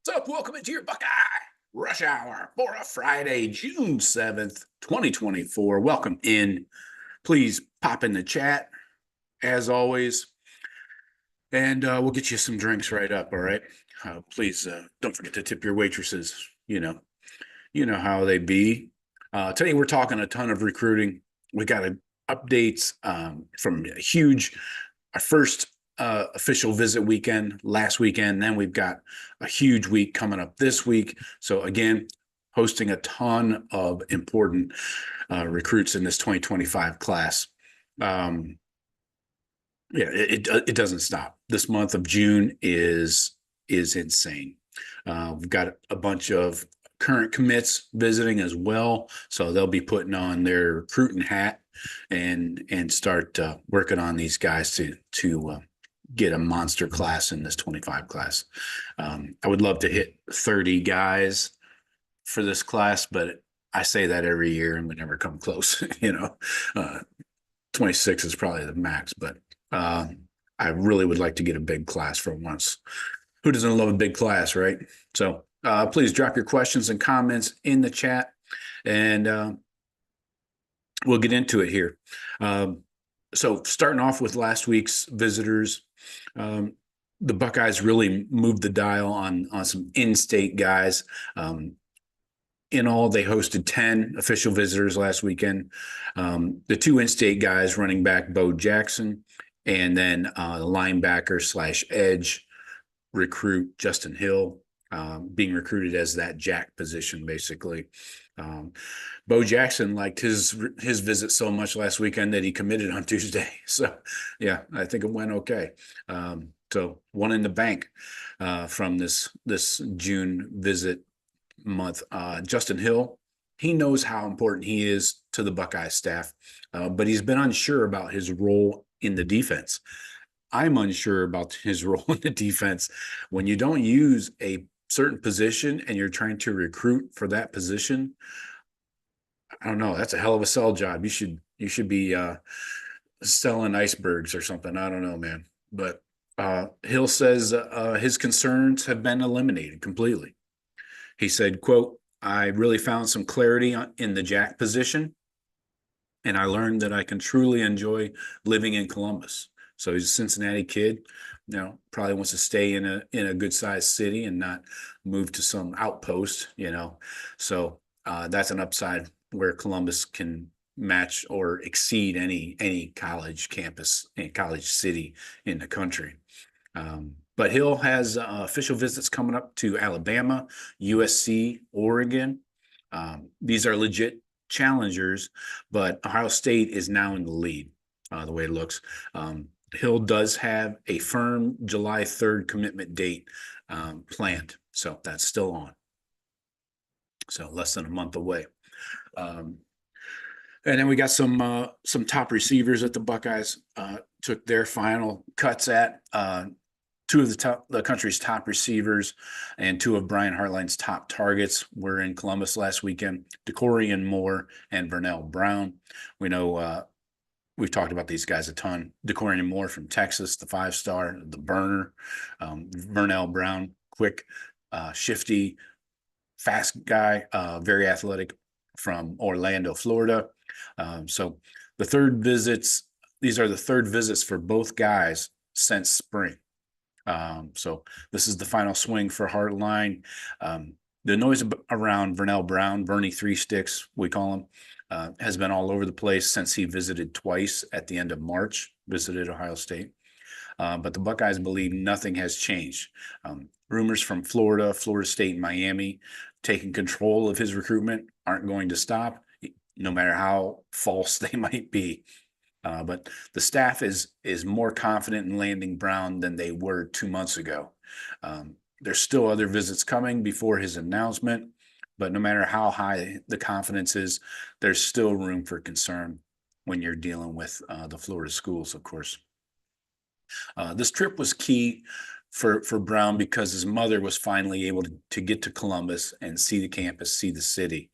What's up? Welcome into your Buckeye Rush Hour for a Friday, June 7th, 2024. Welcome in. Please pop in the chat as always, and we'll get you some drinks right up. All right. Please don't forget to tip your waitresses. You know how they be. Today we're talking a ton of recruiting. We got updates from a huge, our first official visit weekend last weekend. Then we've got a huge week coming up this week. So again, hosting a ton of important recruits in this 2025 class. It doesn't stop. This month of June is insane. We've got a bunch of current commits visiting as well, so they'll be putting on their recruiting hat and start working on these guys to get a monster class in this 25 class. I would love to hit 30 guys for this class, but I say that every year and we never come close. 26 is probably the max, but I really would like to get a big class for once. Who doesn't love a big class, right? So please drop your questions and comments in the chat, and we'll get into it here. So starting off with last week's visitors, the Buckeyes really moved the dial on some in-state guys. In all, they hosted 10 official visitors last weekend. The two in-state guys, running back Bo Jackson, and then the linebacker / edge recruit Justin Hill, being recruited as that jack position, basically. Bo Jackson liked his visit so much last weekend that he committed on Tuesday. So, yeah, I think it went okay. So one in the bank from this June visit month. Justin Hill, he knows how important he is to the Buckeye staff, but he's been unsure about his role in the defense. I'm unsure about his role in the defense. When you don't use a certain position and you're trying to recruit for that position, I don't know. That's a hell of a sell job. You should be selling icebergs or something. I don't know, man. But Hill says his concerns have been eliminated completely. He said, quote, "I really found some clarity in the jack position, and I learned that I can truly enjoy living in Columbus." So he's a Cincinnati kid, probably wants to stay in a good sized city and not move to some outpost, So that's an upside where Columbus can match or exceed any college campus, any college city in the country. But Hill has official visits coming up to Alabama, USC, Oregon. These are legit challengers, but Ohio State is now in the lead, the way it looks. Hill does have a firm July 3rd commitment date planned, so that's still on. So less than a month away. And then we got some top receivers that the Buckeyes took their final cuts at. Two of the country's top receivers and two of Brian Hartline's top targets were in Columbus last weekend: DeCorian Moore and Vernell Brown. We know we've talked about these guys a ton. DeCorian Moore from Texas, the 5-star, the burner. Vernell Brown, quick, shifty, fast guy, very athletic, from Orlando, Florida. So these are the third visits for both guys since spring. So this is the final swing for Hartline. The noise around Vernell Brown, Bernie Three Sticks, we call him, has been all over the place since he visited twice at the end of March, visited Ohio State. But the Buckeyes believe nothing has changed. Rumors from Florida, Florida State, and Miami taking control of his recruitment aren't going to stop, no matter how false they might be. But the staff is more confident in landing Brown than they were 2 months ago. There's still other visits coming before his announcement, but no matter how high the confidence is, there's still room for concern when you're dealing with the Florida schools, of course. This trip was key for Brown because his mother was finally able to get to Columbus and see the campus, see the city.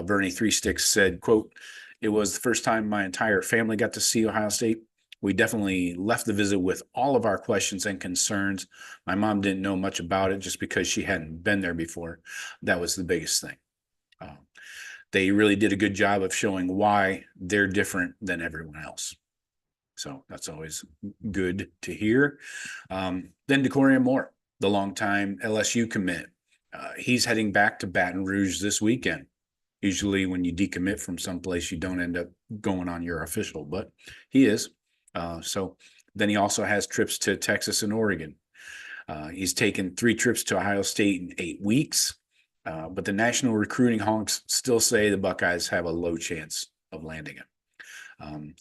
Bernie Three Sticks said, quote, "It was the first time my entire family got to see Ohio State. We definitely left the visit with all of our questions and concerns. My mom didn't know much about it just because she hadn't been there before. That was the biggest thing. They really did a good job of showing why they're different than everyone else. So that's always good to hear. Then Decorian Moore, the longtime LSU commit. He's heading back to Baton Rouge this weekend. Usually when you decommit from someplace, you don't end up going on your official, but he is. So then he also has trips to Texas and Oregon. He's taken 3 trips to Ohio State in 8 weeks. But the national recruiting honks still say the Buckeyes have a low chance of landing him.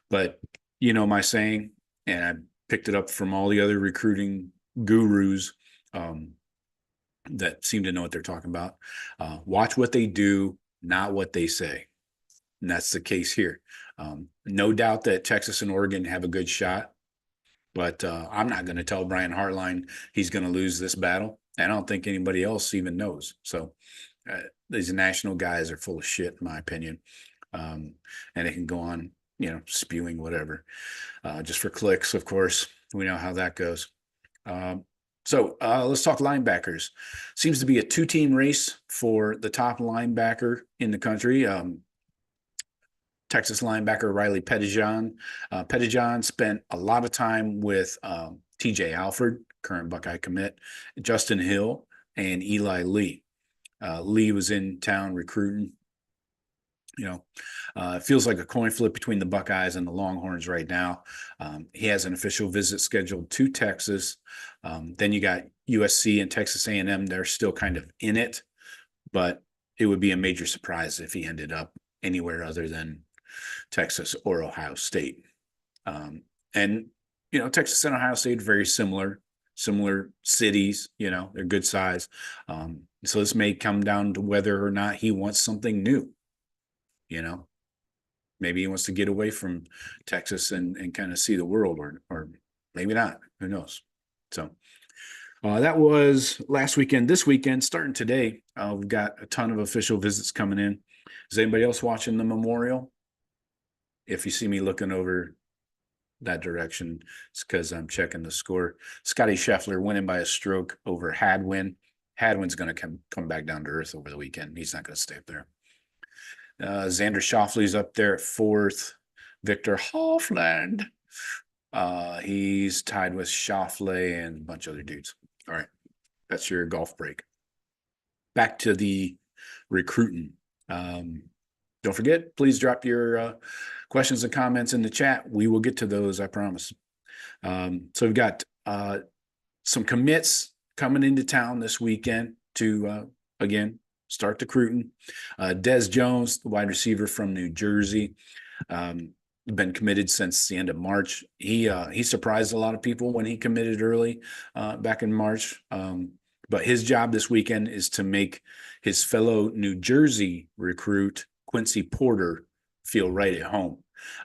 But you know my saying, and I picked it up from all the other recruiting gurus that seem to know what they're talking about. Watch what they do, not what they say. And that's the case here. No doubt that Texas and Oregon have a good shot, but I'm not going to tell Brian Hartline he's going to lose this battle. I don't think anybody else even knows. So these national guys are full of shit, in my opinion. And they can go on, spewing whatever, just for clicks, of course. We know how that goes. So let's talk linebackers. Seems to be a 2-team race for the top linebacker in the country. Texas linebacker Riley Pettijohn. Pettijohn spent a lot of time with TJ Alford, current Buckeye commit, Justin Hill, and Eli Lee. Lee was in town recruiting. It feels like a coin flip between the Buckeyes and the Longhorns right now. He has an official visit scheduled to Texas. Then you got USC and Texas A&M. They're still kind of in it, but it would be a major surprise if he ended up anywhere other than Texas or Ohio State. And Texas and Ohio State are very similar cities. They're good size. So this may come down to whether or not he wants something new. Maybe he wants to get away from Texas and kind of see the world, or maybe not. Who knows? So that was last weekend. This weekend, starting today, we've got a ton of official visits coming in. Is anybody else watching the memorial? If you see me looking over that direction, it's because I'm checking the score. Scotty Scheffler winning by a stroke over Hadwin. Hadwin's going to come back down to earth over the weekend. He's not going to stay up there. Xander Schauffele's up there at 4th. Victor Hoffland, he's tied with Schauffele and a bunch of other dudes. All right, that's your golf break. Back to the recruiting. Don't forget, please drop your questions and comments in the chat. We will get to those, I promise. So we've got some commits coming into town this weekend to, again, start recruiting. Des Jones, the wide receiver from New Jersey, been committed since the end of March. He surprised a lot of people when he committed early back in March. But his job this weekend is to make his fellow New Jersey recruit, Quincy Porter, feel right at home.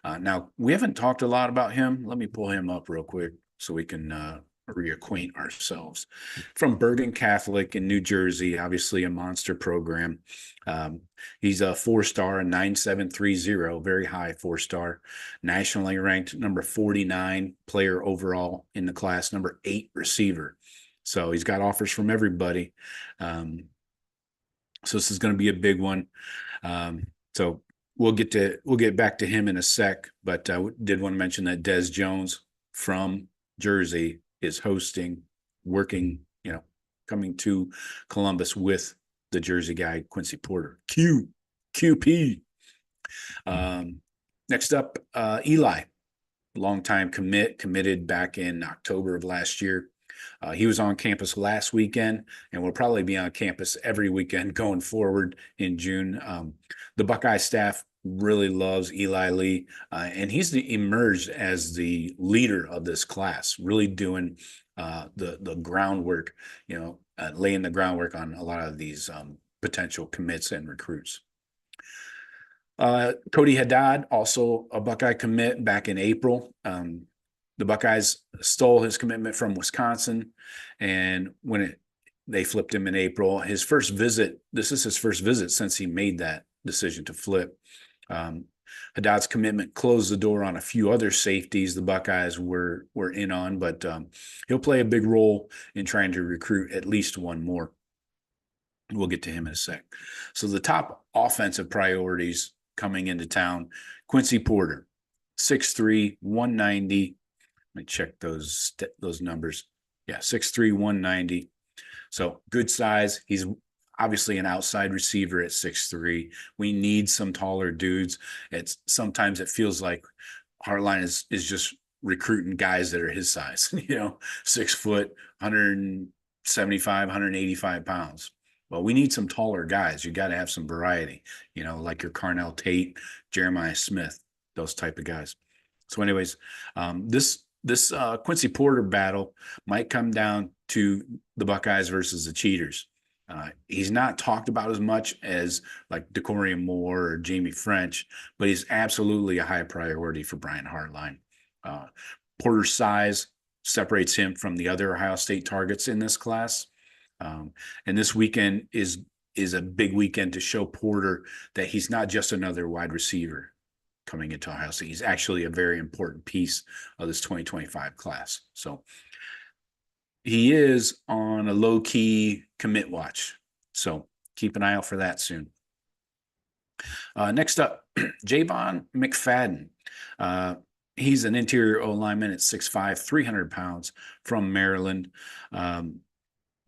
Now, we haven't talked a lot about him. Let me pull him up real quick so we can reacquaint ourselves. From Bergen Catholic in New Jersey, obviously a monster program. He's a 4-star, a 9730, very high 4-star, nationally ranked number 49 player overall in the class, number 8 receiver. So he's got offers from everybody. So this is going to be a big one. So we'll get back to him in a sec, but I did want to mention that Des Jones from Jersey is coming to Columbus with the Jersey guy, Quincy Porter. QP. Next up, Eli, longtime committed back in October of last year. He was on campus last weekend and will probably be on campus every weekend going forward in June. The Buckeye staff really loves Eli Lee, and he's emerged as the leader of this class, really doing the groundwork, laying the groundwork on a lot of these potential commits and recruits. Cody Haddad, also a Buckeye commit back in April. The Buckeyes stole his commitment from Wisconsin, and when they flipped him in April, this is his first visit since he made that decision to flip. Haddad's commitment closed the door on a few other safeties the Buckeyes were in on, but he'll play a big role in trying to recruit at least one more. We'll get to him in a sec. So the top offensive priorities coming into town: Quincy Porter, 6'3", 190. Let me check those numbers. Yeah, 6'3", 190. So good size. He's obviously an outside receiver at 6'3". We need some taller dudes. Sometimes it feels like Hartline is just recruiting guys that are his size, 6 foot, 175, 185 pounds. Well, we need some taller guys. You got to have some variety, like your Carnell Tate, Jeremiah Smith, those type of guys. So anyways, this Quincy Porter battle might come down to the Buckeyes versus the Cheaters. He's not talked about as much as like Decorium Moore or Jamie French, but he's absolutely a high priority for Brian Hartline. Porter's size separates him from the other Ohio State targets in this class. And this weekend is a big weekend to show Porter that he's not just another wide receiver coming into Ohio State. He's actually a very important piece of this 2025 class. So he is on a low-key commit watch. So keep an eye out for that soon. Next up, Javon McFadden. He's an interior O-lineman at 6'5", 300 pounds from Maryland.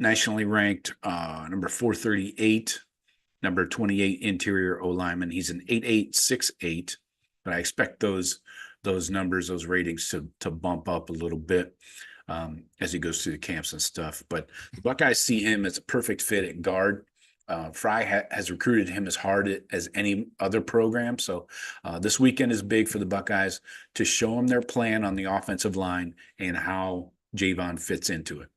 Nationally ranked number 438, number 28 interior O-lineman. He's an 8'8", 6'8", but I expect those numbers, those ratings to bump up a little bit as he goes through the camps and stuff. But the Buckeyes see him as a perfect fit at guard. Fry has recruited him as hard as any other program. So this weekend is big for the Buckeyes to show them their plan on the offensive line and how Javon fits into it.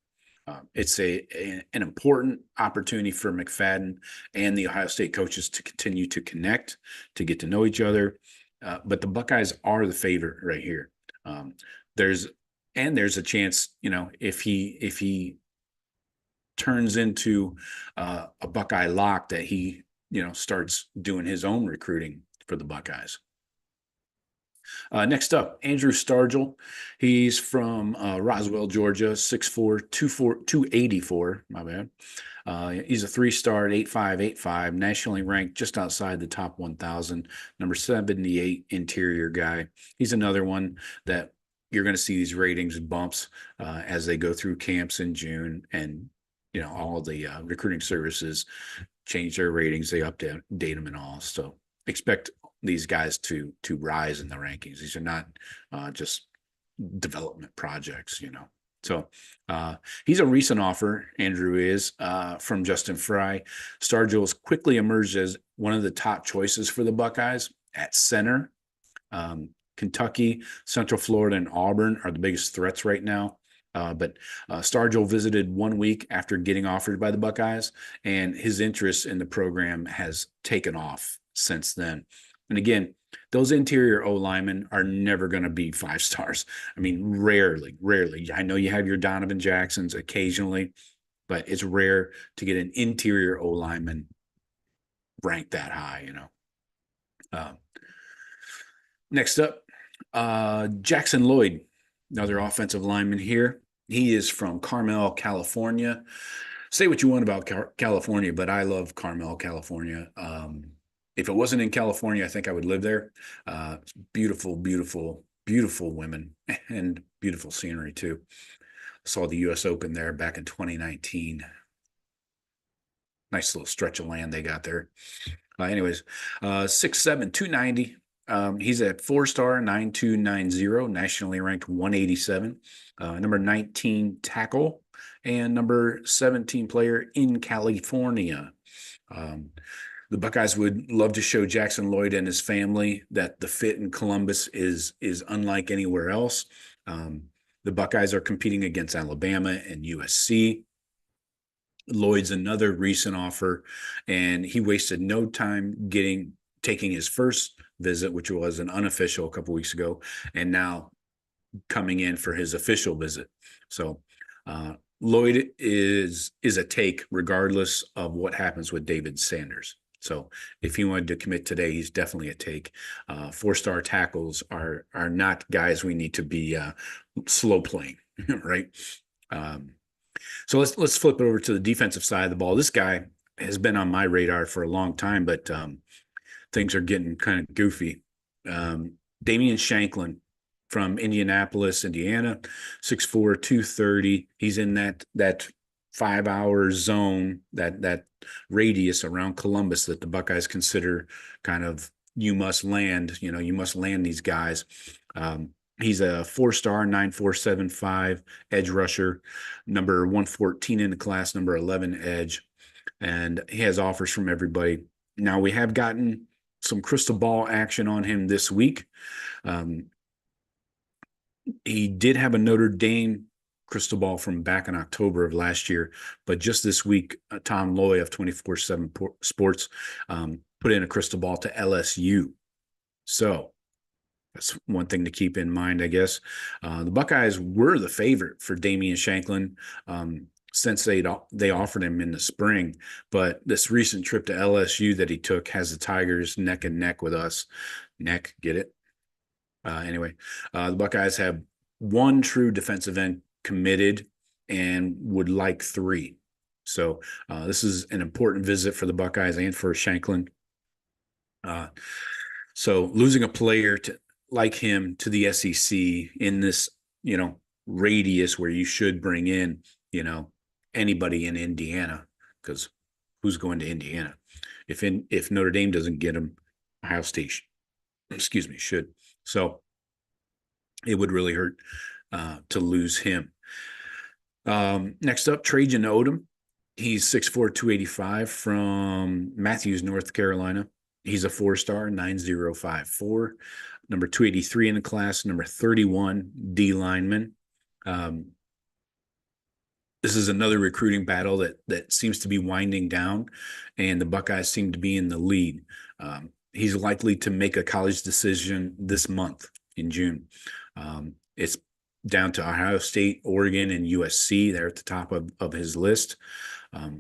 It's an important opportunity for McFadden and the Ohio State coaches to continue to connect, to get to know each other. But the Buckeyes are the favorite right here. There's a chance, if he turns into a Buckeye lock, that he, starts doing his own recruiting for the Buckeyes. Next up, Andrew Stargell. He's from Roswell, Georgia, 6'4", 284, my bad. He's a 3-star at 8'5", 8'5", nationally ranked just outside the top 1,000, number 78 interior guy. He's another one that you're going to see these ratings bumps as they go through camps in June, and all the recruiting services change their ratings, they update them and all. So expect these guys to rise in the rankings. These are not just development projects, So he's a recent offer, Andrew is, from Justin Fry. Stargell quickly emerged as one of the top choices for the Buckeyes at center. Kentucky, Central Florida, and Auburn are the biggest threats right now. But Stargell visited 1 week after getting offered by the Buckeyes, and his interest in the program has taken off since then. And again, those interior O-linemen are never going to be 5 stars. I mean, rarely. I know you have your Donovan Jacksons occasionally, but it's rare to get an interior O-lineman ranked that high, Next up, Jackson Lloyd, another offensive lineman here. He is from Carmel, California. Say what you want about California, but I love Carmel, California. If it wasn't in California, I think I would live there. Beautiful, beautiful, beautiful women and beautiful scenery too. Saw the U.S. Open there back in 2019. Nice little stretch of land they got there. Anyways, 6'7", 290. He's at 4-star, 9290, nationally ranked 187. Number 19 tackle and number 17 player in California. The Buckeyes would love to show Jackson Lloyd and his family that the fit in Columbus is unlike anywhere else. The Buckeyes are competing against Alabama and USC. Lloyd's another recent offer, and he wasted no time taking his first visit, which was an unofficial a couple weeks ago, and now coming in for his official visit. So Lloyd is a take regardless of what happens with David Sanders. So if he wanted to commit today, he's definitely a take. 4-star tackles are not guys we need to be slow playing, right? So let's flip it over to the defensive side of the ball. This guy has been on my radar for a long time, but things are getting kind of goofy. Damian Shanklin from Indianapolis, Indiana, 6'4", 230. He's in that 5-hour zone, that radius around Columbus that the Buckeyes consider kind of you must land. You must land these guys. He's a 4-star, 9.475 edge rusher, number 114 in the class, number 11 edge, and he has offers from everybody. Now we have gotten some crystal ball action on him this week. He did have a Notre Dame crystal ball from back in October of last year, but just this week, Tom Loy of 24/7 Sports put in a crystal ball to LSU. So that's one thing to keep in mind, I guess. The Buckeyes were the favorite for Damian Shanklin since they offered him in the spring. But this recent trip to LSU that he took has the Tigers neck and neck with us. Neck, get it? Anyway, the Buckeyes have one true defensive end committed and would like 3. So this is an important visit for the Buckeyes and for Shanklin. So losing a player like him to the SEC in this, radius where you should bring in, anybody in Indiana, because who's going to Indiana? If Notre Dame doesn't get him, Ohio State, should. So it would really hurt to lose him. Next up, Trajan Odom. He's 6'4", 285 from Matthews, North Carolina. He's a 4-star, 9.054, number 283 in the class, number 31 D lineman. This is another recruiting battle that seems to be winding down, and the Buckeyes seem to be in the lead. He's likely to make a college decision this month in June. It's down to Ohio State, Oregon, and USC. They're at the top of his list.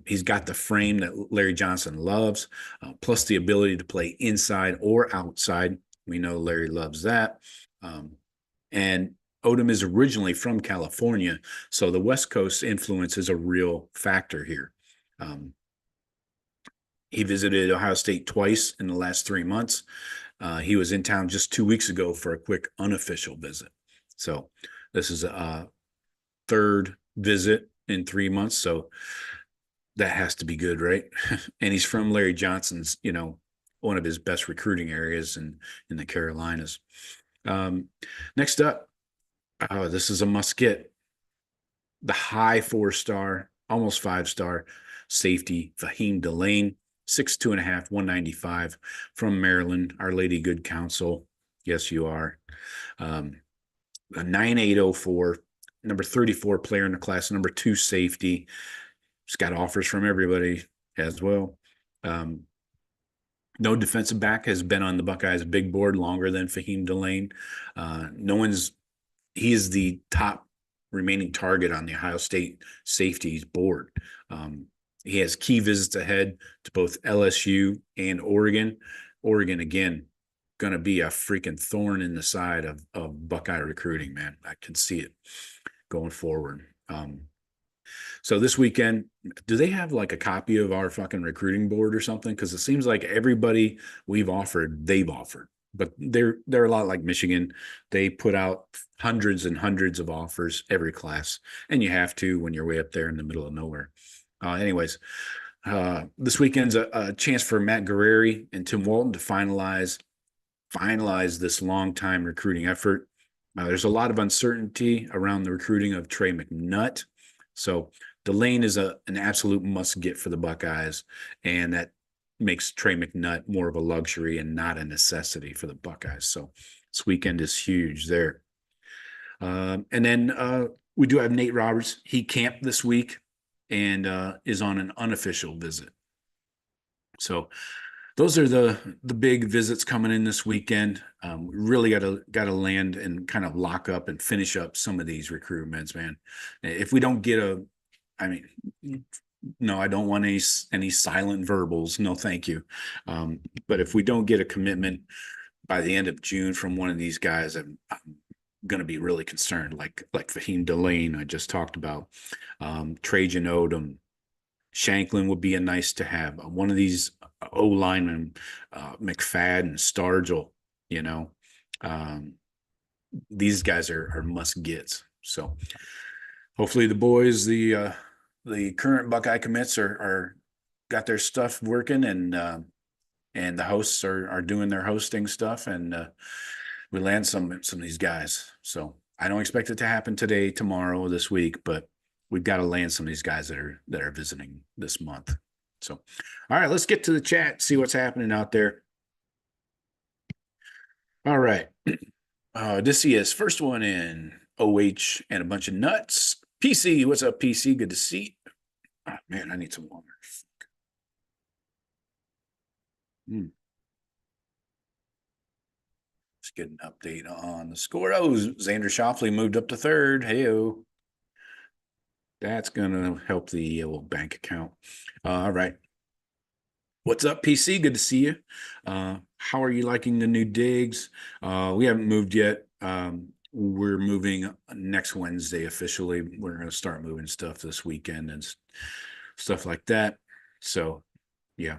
He's got the frame that Larry Johnson loves, plus the ability to play inside or outside. We know Larry loves that. And Odom is originally from California, so the West Coast influence is a real factor here. He visited Ohio State twice in the last 3 months. He was in town just 2 weeks ago for a quick unofficial visit. So this is a third visit in 3 months. So that has to be good, right? And he's from Larry Johnson's, one of his best recruiting areas in the Carolinas. Next up, this is a must get. The high 4-star, almost 5-star safety, Fahim Delane, 6'2.5", 195 from Maryland, Our Lady Good Counsel. Yes, you are. A 9.804, number 34 player in the class, number 2 safety. He's got offers from everybody as well. No defensive back has been on the Buckeyes big board longer than Fahim Delane. He is the top remaining target on the Ohio State safeties board. He has key visits ahead to both LSU and Oregon. Oregon, again, going to be a freaking thorn in the side of Buckeye recruiting, man. I can see it going forward. So this weekend, do they have like a copy of our fucking recruiting board or something? Because it seems like everybody we've offered, they've offered. But they're a lot like Michigan. They put out hundreds and hundreds of offers every class, and you have to when you're way up there in the middle of nowhere. Anyways, this weekend's a chance for Matt Guerrieri and Tim Walton to finalize this long-time recruiting effort. There's a lot of uncertainty around the recruiting of Trey McNutt. So Delane is an absolute must-get for the Buckeyes, and that makes Trey McNutt more of a luxury and not a necessity for the Buckeyes. So this weekend is huge there. And then we do have Nate Roberts. He camped this week and is on an unofficial visit. So those are the big visits coming in this weekend. We really got to land and kind of lock up and finish up some of these recruitments, man. If we don't get No, I don't want any silent verbals. No, thank you. But if we don't get a commitment by the end of June from one of these guys, I'm going to be really concerned. Like Fahim Delane, I just talked about, Trajan Odom, Shanklin would be a nice to have. One of these O linemen, McFadden, Stargell, you know, um, these guys are must gets. So hopefully the current Buckeye commits are got their stuff working, and the hosts are doing their hosting stuff, and we land some of these guys. So I don't expect it to happen today, tomorrow, this week, but we've got to land some of these guys that are visiting this month. So, all right, let's get to the chat, see what's happening out there. All right. This is first one in OH and a bunch of nuts. PC, what's up, PC? Good to see you. Oh, man, I need some water. Let's get an update on the score. Oh, Xander Shoffley moved up to third. Hey-o. That's going to help the old bank account. All right. What's up, PC? Good to see you. How are you liking the new digs? We haven't moved yet. We're moving next Wednesday officially. We're going to start moving stuff this weekend and stuff like that. So, yeah,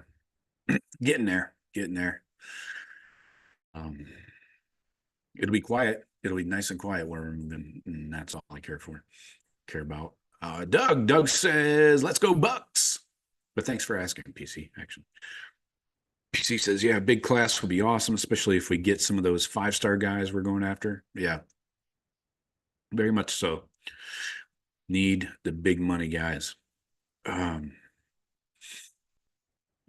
getting there. It'll be quiet. It'll be nice and quiet where we're moving, and that's all I care about. Doug says, let's go Bucks. But thanks for asking, PC, actually. PC says, yeah, big class will be awesome, especially if we get some of those 5-star guys we're going after. Yeah, very much so. Need the big money guys.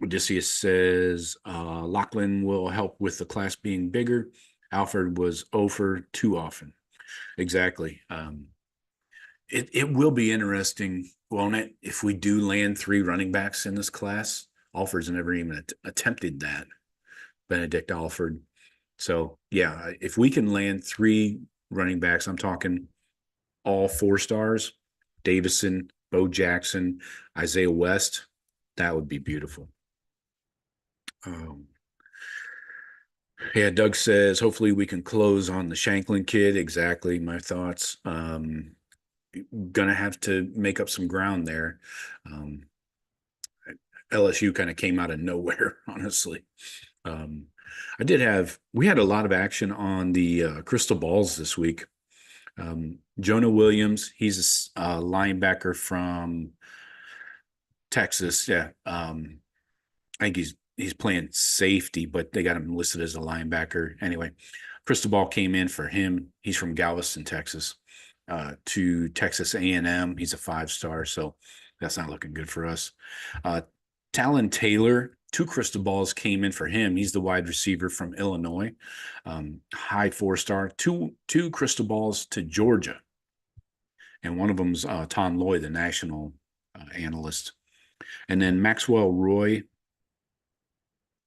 Odysseus says, Lachlan will help with the class being bigger. Alfred was over too often. Exactly. It will be interesting, won't it, if we do land 3 running backs in this class? Alford's never even attempted that, Benedict Alford. So, yeah, if we can land 3 running backs, I'm talking all 4 stars, Davison, Bo Jackson, Isaiah West, that would be beautiful. Yeah, Doug says, hopefully we can close on the Shanklin kid. Exactly my thoughts. Gonna have to make up some ground there. LSU kind of came out of nowhere, honestly. We had a lot of action on the crystal balls this week. Jonah Williams, he's a linebacker from Texas. Yeah. I think he's playing safety, but they got him listed as a linebacker. Anyway, crystal ball came in for him. He's from Galveston, Texas, to Texas A&M. He's a 5-star, so that's not looking good for us. Talon Taylor, 2 crystal balls came in for him. He's the wide receiver from Illinois, high 4-star. Two crystal balls to Georgia, and one of them's Tom Lloyd, the national analyst. And then Maxwell Roy,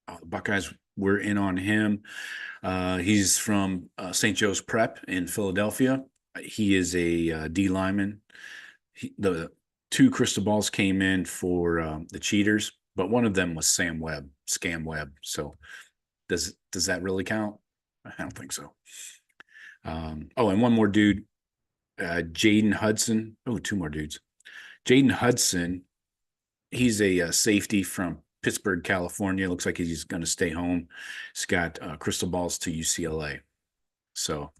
the Buckeyes were in on him. He's from St. Joe's Prep in Philadelphia. He is a D lineman. The 2 crystal balls came in for the Cheaters, but one of them was Scam Webb. So does that really count? I don't think so. And one more dude, Jaden Hudson. Oh, 2 more dudes. Jaden Hudson, he's a safety from Pittsburgh, California. Looks like he's going to stay home. He's got crystal balls to UCLA. So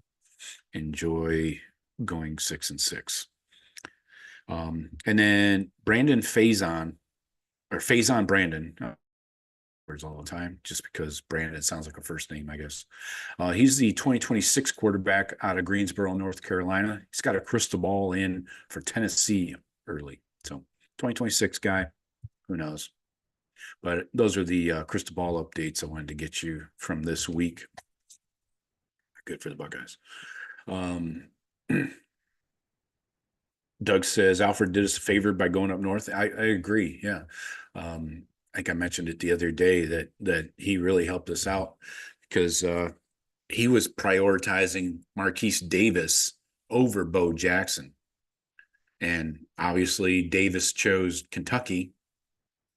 enjoy going 6-6. And then Brandon Faison Brandon, words all the time, just because Brandon sounds like a first name, I guess. He's the 2026 quarterback out of Greensboro, North Carolina. He's got a crystal ball in for Tennessee early. So 2026 guy, who knows? But those are the crystal ball updates I wanted to get you from this week. Good for the Buckeyes. Doug says Alfred did us a favor by going up north. I agree. Yeah. I think I mentioned it the other day that he really helped us out because he was prioritizing Marquise Davis over Bo Jackson. And obviously Davis chose Kentucky,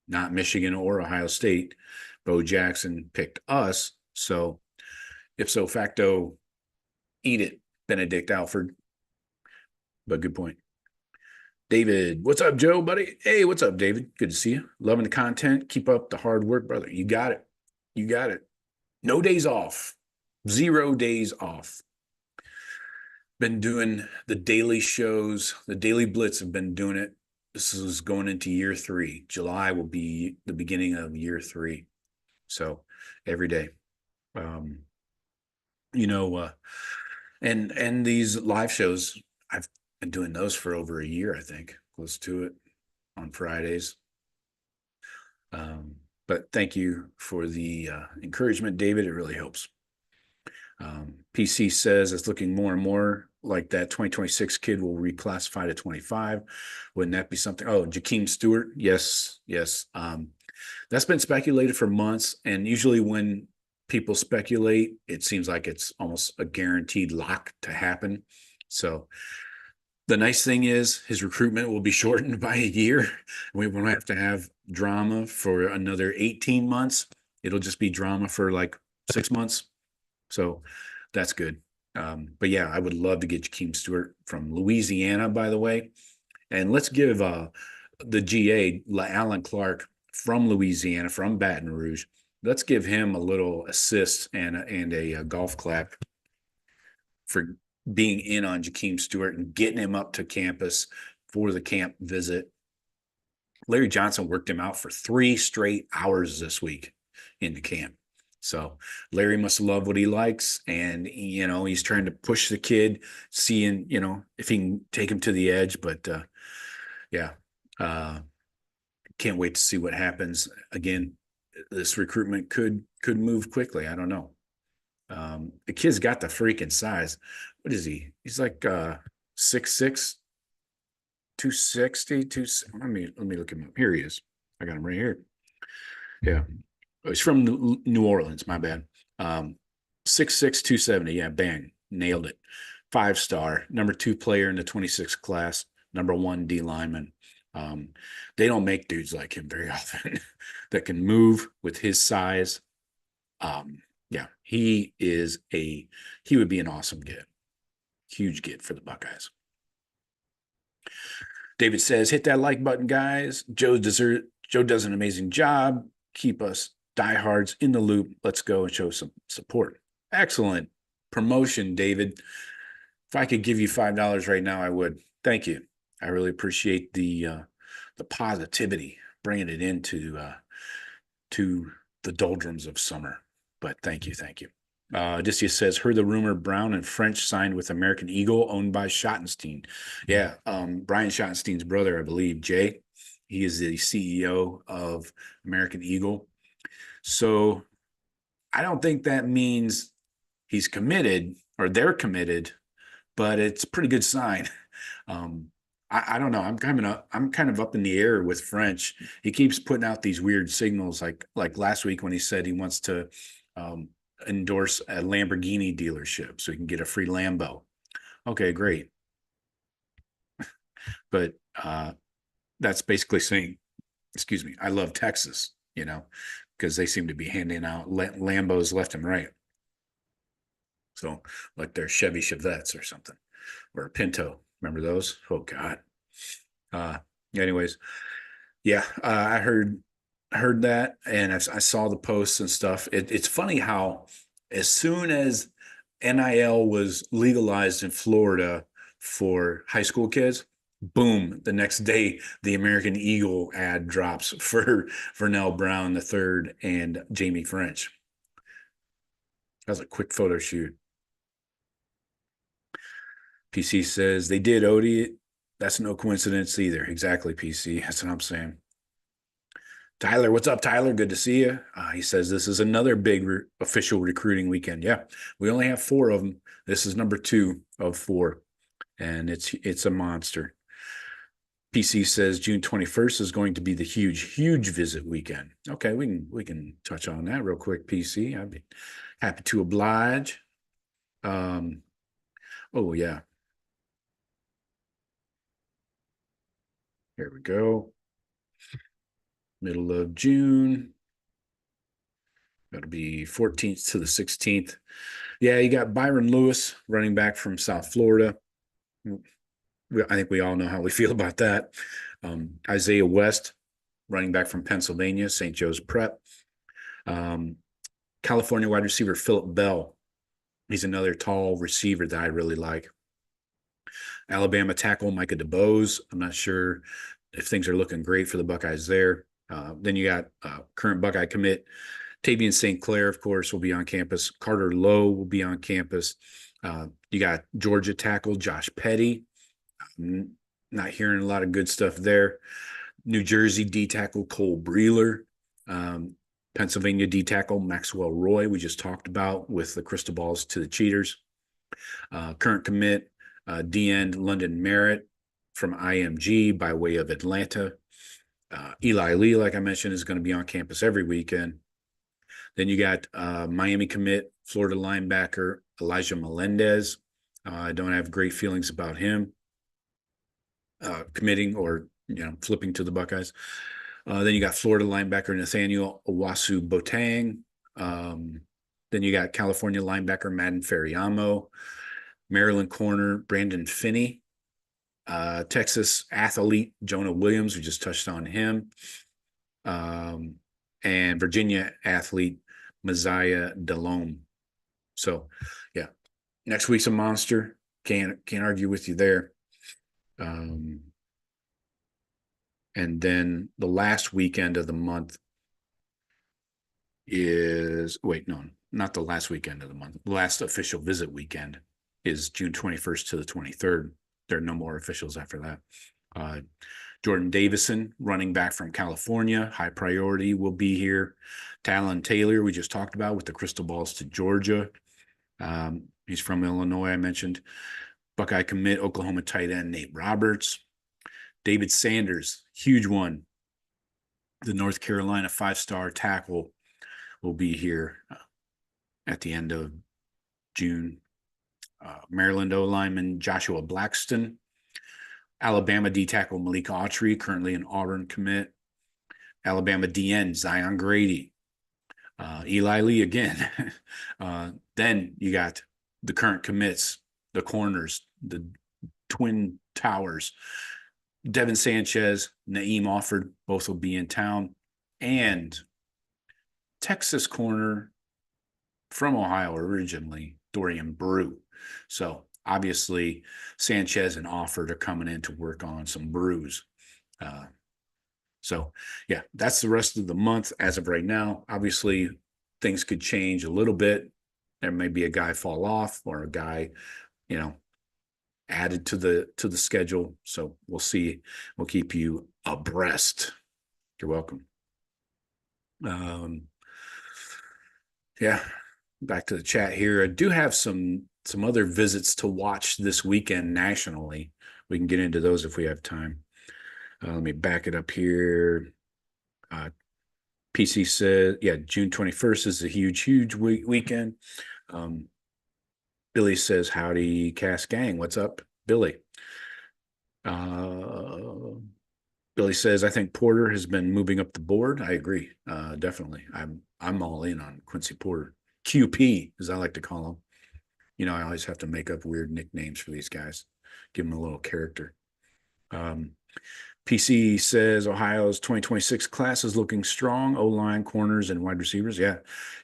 not Michigan or Ohio State. Bo Jackson picked us. So ipso facto, eat it, Benedict Alford. But good point. David, what's up, Joe, buddy? Hey, what's up, David? Good to see you. Loving the content. Keep up the hard work, brother. You got it. You got it. No days off. 0 days off. Been doing the daily shows. The Daily Blitz have been doing it. This is going into year 3. July will be the beginning of year 3. So every day. Um, you know, and these live shows, I've been doing those for over a year, I think, close to it, on Fridays. But thank you for the encouragement, David. It really helps. PC says it's looking more and more like that 2026 kid will reclassify to 25. Wouldn't that be something? Oh, Jakeem Stewart. Yes, yes. That's been speculated for months. And usually when people speculate, it seems like it's almost a guaranteed lock to happen. So the nice thing is his recruitment will be shortened by a year. We won't have to have drama for another 18 months. It'll just be drama for like 6 months. So that's good. But yeah, I would love to get Jakeem Stewart from Louisiana, by the way. And let's give the GA, Alan Clark from Louisiana, from Baton Rouge, let's give him a little assist and a golf clap for being in on Jakeem Stewart and getting him up to campus for the camp visit. Larry Johnson worked him out for 3 straight hours this week in the camp. So Larry must love what he likes. And, he's trying to push the kid, seeing, if he can take him to the edge. But yeah, can't wait to see what happens. Again, this recruitment could move quickly. I don't know. The kid's got the freaking size. What is he? He's like 6'6", 260. Let me look him up. Here he is. I got him right here. Yeah. He's from New Orleans. My bad. 6'6", 270. Yeah, bang. Nailed it. 5-star. Number 2 player in the 26th class. Number 1 D lineman. They don't make dudes like him very often that can move with his size. Yeah, he would be an awesome get. Huge get for the Buckeyes. David says, hit that like button, guys. Joe does an amazing job. Keep us diehards in the loop. Let's go and show some support. Excellent promotion, David. If I could give you $5 right now, I would. Thank you. I really appreciate the positivity, bringing it into to the doldrums of summer. But thank you. Odysseus says, heard the rumor Brown and French signed with American Eagle, owned by Schottenstein. Yeah, Brian Schottenstein's brother, I believe, Jay. He is the CEO of American Eagle. So I don't think that means he's committed or they're committed, but it's a pretty good sign. I don't know. I'm kind of up in the air with French. He keeps putting out these weird signals, like last week when he said he wants to endorse a Lamborghini dealership so he can get a free Lambo. Okay, great. But that's basically saying, excuse me, I love Texas, because they seem to be handing out Lambos left and right. So like they're Chevy Chevettes or something, or a Pinto. Remember those? Oh God. Anyways, yeah, I heard that, and I saw the posts and stuff. It's funny how as soon as NIL was legalized in Florida for high school kids, boom, the next day the American Eagle ad drops for Vernell Brown III and Jamie French. That was a quick photo shoot. PC says they did Odie. That's no coincidence either. Exactly, PC. That's what I'm saying. Tyler, what's up, Tyler? Good to see you. He says this is another big official recruiting weekend. Yeah, we only have 4 of them. This is number 2 of 4, and it's a monster. PC says June 21st is going to be the huge visit weekend. Okay, we can touch on that real quick, PC. I'd be happy to oblige. Oh yeah. Here we go. Middle of June. That'll be 14th to the 16th. Yeah, you got Byron Lewis, running back from South Florida. I think we all know how we feel about that. Isaiah West, running back from Pennsylvania, St. Joe's Prep. California wide receiver Phillip Bell. He's another tall receiver that I really like. Alabama tackle Micah DeBose. I'm not sure if things are looking great for the Buckeyes there. Then you got current Buckeye commit Tavian St. Clair, of course, will be on campus. Carter Lowe will be on campus. You got Georgia tackle Josh Petty. Not hearing a lot of good stuff there. New Jersey D tackle Cole Breeler. Pennsylvania D tackle Maxwell Roy, we just talked about with the crystal balls to the cheaters. Current commit D end London Merritt from IMG by way of Atlanta. Eli Lee, like I mentioned, is going to be on campus every weekend. Then you got Miami commit Florida linebacker Elijah Melendez. I don't have great feelings about him committing or flipping to the Buckeyes. Then you got Florida linebacker Nathaniel Owasu Botang. Then you got California linebacker Madden Feriamo, Maryland corner Brandon Finney, Texas athlete Jonah Williams, we just touched on him, and Virginia athlete Messiah Delhomme. So, yeah, next week's a monster. Can't argue with you there. And then the last weekend of the month is not the last weekend of the month. The last official visit weekend is June 21st to the 23rd. There are no more officials after that. Jordan Davison, running back from California, high priority, will be here. Talon Taylor, we just talked about with the crystal balls to Georgia. He's from Illinois, I mentioned. Buckeye commit Oklahoma tight end Nate Roberts. David Sanders, huge one. The North Carolina five-star tackle will be here at the end of June. Maryland O-lineman Joshua Blackston. Alabama D-tackle Malik Autry, currently an Auburn commit. Alabama DN Zion Grady. Eli Lee again. Then you got the current commits, the corners, the Twin Towers. Devin Sanchez, Naeem Offord, both will be in town. And Texas corner from Ohio originally, Dorian Brew. So obviously Sanchez and Offord are coming in to work on some brews. So yeah, that's the rest of the month as of right now. Obviously things could change a little bit. There may be a guy fall off or a guy, added to the schedule. So we'll see. We'll keep you abreast. You're welcome. Yeah, back to the chat here. I do have some other visits to watch this weekend nationally. We can get into those if we have time. Let me back it up here. PC says, yeah, June 21st is a huge weekend. Billy says, howdy, Cass Gang. What's up, Billy? Billy says, I think Porter has been moving up the board. I agree. Definitely. I'm all in on Quincy Porter. QP, as I like to call him. I always have to make up weird nicknames for these guys. Give them a little character. PC says Ohio's 2026 class is looking strong. O-line, corners, and wide receivers. Yeah.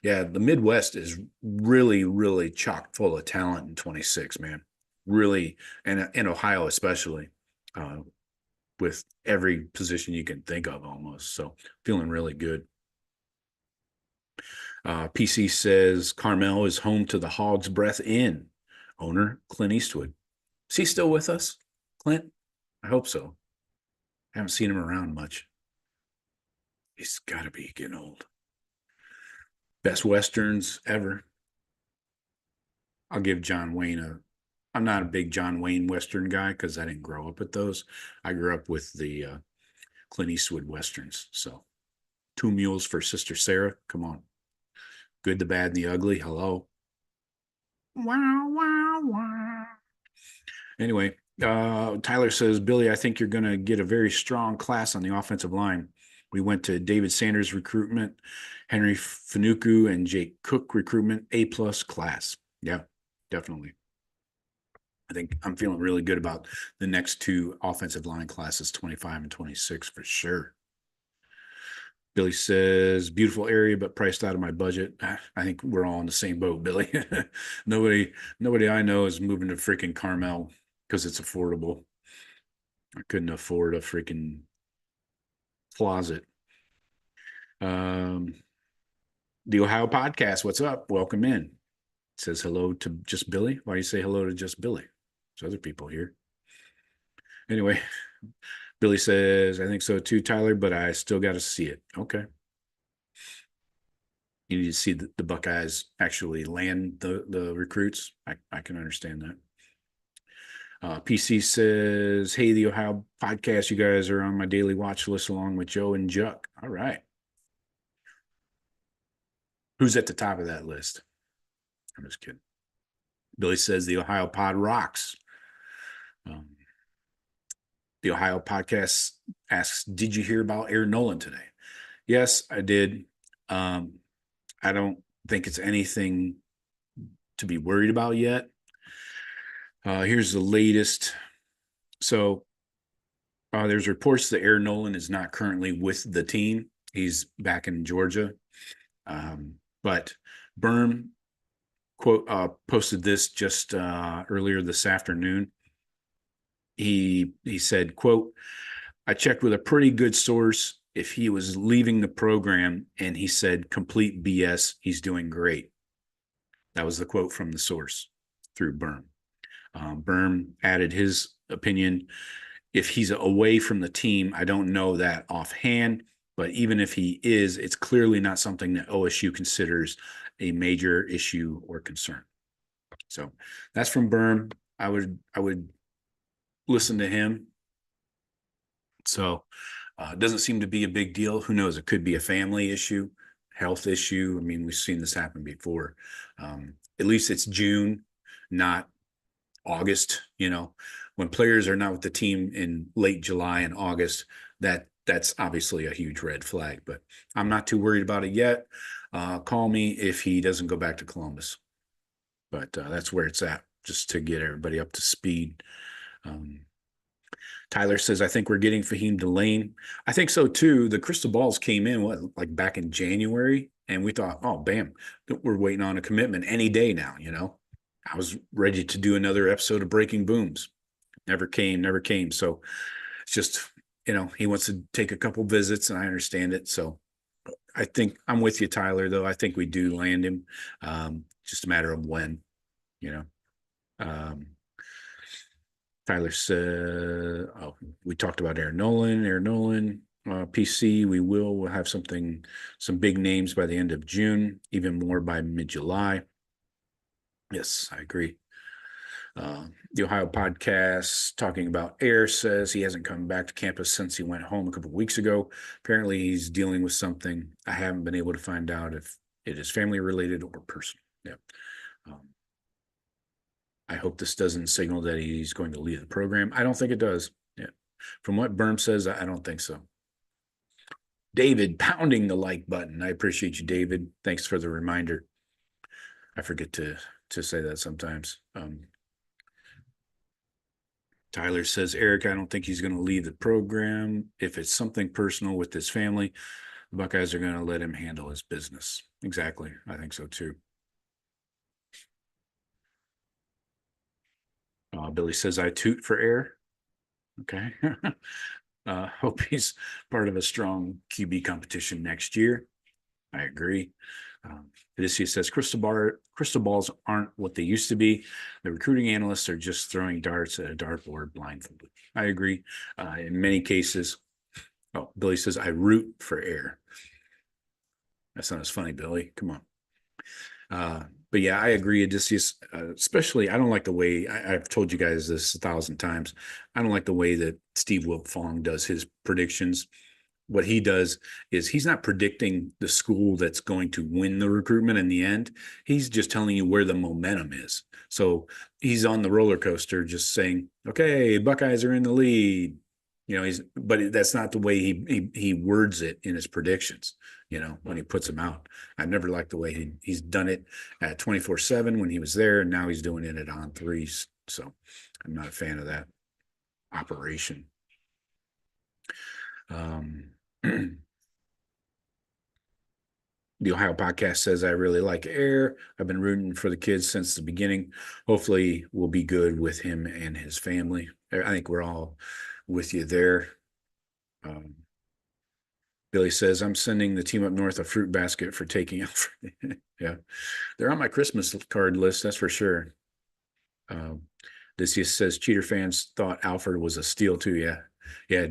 The Midwest is really, really chock full of talent in 26, man. Really, and in Ohio especially, with every position you can think of almost. So feeling really good. PC says Carmel is home to the Hog's Breath Inn. Owner Clint Eastwood. Is he still with us, Clint? I hope so. I haven't seen him around much. He's got to be getting old. Best Westerns ever. I'll give John Wayne I'm not a big John Wayne Western guy because I didn't grow up with those. I grew up with the Clint Eastwood Westerns. So 2 Mules for Sister Sarah. Come on. Good, the Bad, and the Ugly. Hello. Wow, wow, wow. Anyway, Tyler says, Billy, I think you're going to get a very strong class on the offensive line. We went to David Sanders recruitment, Henry Fanuku, and Jake Cook recruitment, A+ class. Yeah, definitely. I think I'm feeling really good about the next two offensive line classes, 25 and 26 for sure. Billy says, beautiful area, but priced out of my budget. I think we're all in the same boat, Billy. nobody I know is moving to freaking Carmel because it's affordable. I couldn't afford a freaking closet. Um, the Ohio podcast, what's up? Welcome in. It says hello to just Billy. Why do you say hello to just Billy? There's other people here. Anyway, Billy says, I think so too, Tyler, but I still got to see it. Okay. You need to see the Buckeyes actually land the recruits. I can understand that. PC says, hey, the Ohio podcast, you guys are on my daily watch list along with Joe and Juck. All right. Who's at the top of that list? I'm just kidding. Billy says the Ohio pod rocks. The Ohio podcast asks, did you hear about Aaron Nolan today? Yes, I did. I don't think it's anything to be worried about yet. Here's the latest. So there's reports that Aaron Nolan is not currently with the team. He's back in Georgia. But Berm posted this just earlier this afternoon. He said, quote, I checked with a pretty good source if he was leaving the program, and he said, complete BS, he's doing great. That was the quote from the source through Berm. Berm added his opinion. If he's away from the team, I don't know that offhand, but even if he is, it's clearly not something that OSU considers a major issue or concern. So that's from Berm. I would listen to him. So it doesn't seem to be a big deal. Who knows? It could be a family issue, health issue. I mean, we've seen this happen before. At least it's June, not August. You know, when players are not with the team in late July and August, that's obviously a huge red flag. But I'm not too worried about it yet. Call me if he doesn't go back to Columbus. But that's where it's at, just to get everybody up to speed. Tyler says, I think we're getting Fahim Delane. I think so too. The crystal balls came in, like back in January, and we thought, oh, bam, we're waiting on a commitment any day now, you know. I was ready to do another episode of Breaking Booms. Never came. So it's just, you know, he wants to take a couple visits, and I understand it. So I think I'm with you, Tyler, though. I think we do land him. Just a matter of when, you know. Tyler said, oh, we talked about Aaron Nolan, PC. We'll have some big names by the end of June, even more by mid-July. Yes, I agree. The Ohio podcast talking about Air says he hasn't come back to campus since he went home a couple of weeks ago. Apparently he's dealing with something. I haven't been able to find out if it is family related or personal. Yeah. I hope this doesn't signal that he's going to leave the program. I don't think it does. Yeah. From what Berm says, I don't think so. David pounding the like button. I appreciate you, David. Thanks for the reminder. I forget to say that sometimes. Tyler says, Eric, I don't think he's going to leave the program. If it's something personal with his family, the Buckeyes are going to let him handle his business. Exactly. I think so too. Billy says, I toot for Air. Okay. Hope he's part of a strong QB competition next year. I agree. Odysseus says crystal balls aren't what they used to be. The recruiting analysts are just throwing darts at a dartboard blindfolded. I agree. In many cases, Billy says, I root for Air. That's not as funny, Billy. Come on. But yeah, I agree. Odysseus, especially, I don't like the way, I've told you guys this 1,000 times. I don't like the way that Steve Wiltfong does his predictions. what he does is he's not predicting the school that's going to win the recruitment in the end. He's just telling you where the momentum is. So he's on the roller coaster, just saying, "Okay, Buckeyes are in the lead." But that's not the way he words it in his predictions. When he puts them out, I've never liked the way he's done it at 24/7 when he was there, and now he's doing it at On Threes. So I'm not a fan of that operation. The Ohio podcast says, I really like Air. I've been rooting for the kids since the beginning. Hopefully we'll be good with him and his family. I think we're all with you there. Billy says, I'm sending the team up north a fruit basket for taking Alfred. Yeah, they're on my Christmas card list, that's for sure. This says, Cheater fans thought Alfred was a steal too. Yeah.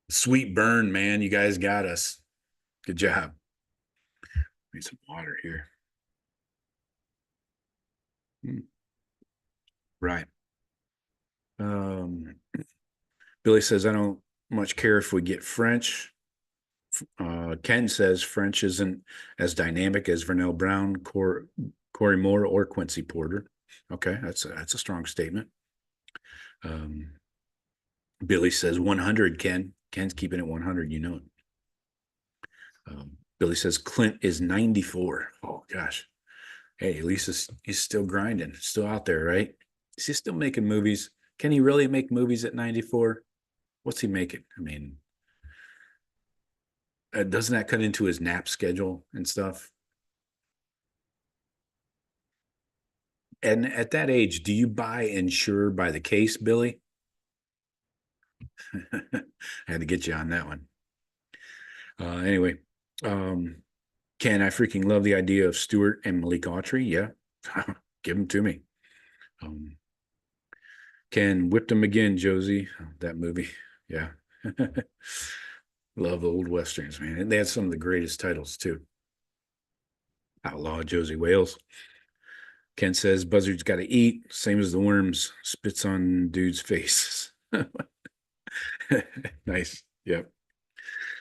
Sweet burn, man. You guys got us. Good job. Need some water here. Right. Billy says, I don't much care if we get French. Ken says French isn't as dynamic as Vernell Brown, Corey Moore, or Quincy Porter. Okay, that's a strong statement. Billy says 100, Ken. Ken's keeping it 100, you know it. Billy says Clint is 94. Oh, gosh. Hey, at least he's still grinding, still out there, right? Is he still making movies? Can he really make movies at 94? What's he making? I mean, doesn't that cut into his nap schedule and stuff? And at that age, do you buy insure by the case, Billy? I had to get you on that one. Anyway, Ken, I freaking love the idea of Stewart and Malik Autry. Yeah, give them to me. Ken whipped him again, Josie. That movie. Yeah. Love old Westerns, man. And they had some of the greatest titles, too. Outlaw Josie Wales. Ken says, Buzzard's got to eat, same as the worms. Spits on dude's face. Nice. Yep.